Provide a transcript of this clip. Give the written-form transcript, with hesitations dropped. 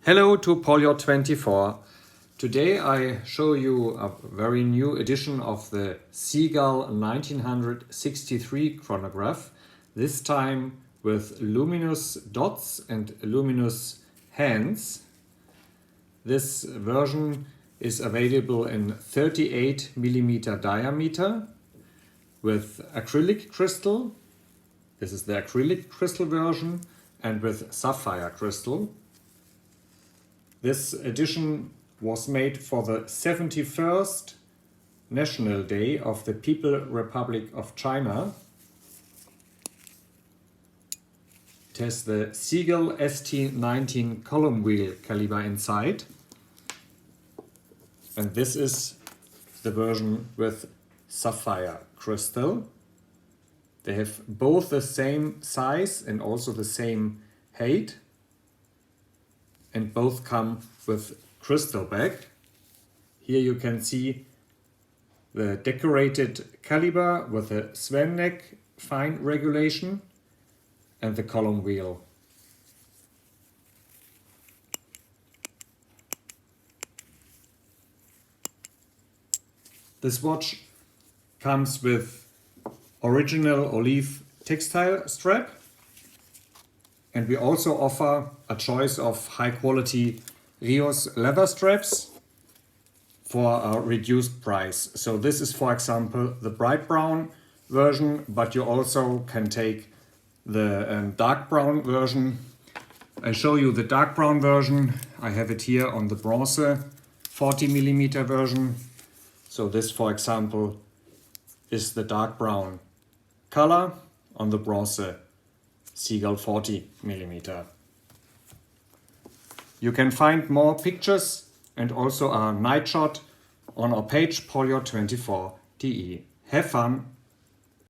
Hello to Polio24. Today I show you a very new edition of the Seagull 1963 chronograph, this time with luminous dots and luminous hands. This version is available in 38mm diameter with acrylic crystal. This is the acrylic crystal version, and with sapphire crystal. This edition was made for the 71st National Day of the People Republic of China. It has the Seagull ST19 column wheel caliber inside. And this is the version with sapphire crystal. They have both the same size and also the same height. And both come with crystal back. Here you can see the decorated caliber with a swan neck fine regulation and the column wheel. This watch comes with original olive textile strap. And we also offer a choice of high quality Rios leather straps for a reduced price. So this is, for example, the bright brown version, but you also can take the dark brown version. I show you the dark brown version. I have it here on the bronze 40mm version. So this, for example, is the dark brown color on the bronze Seagull 40mm. You can find more pictures and also a night shot on our page polio24.de. Have fun!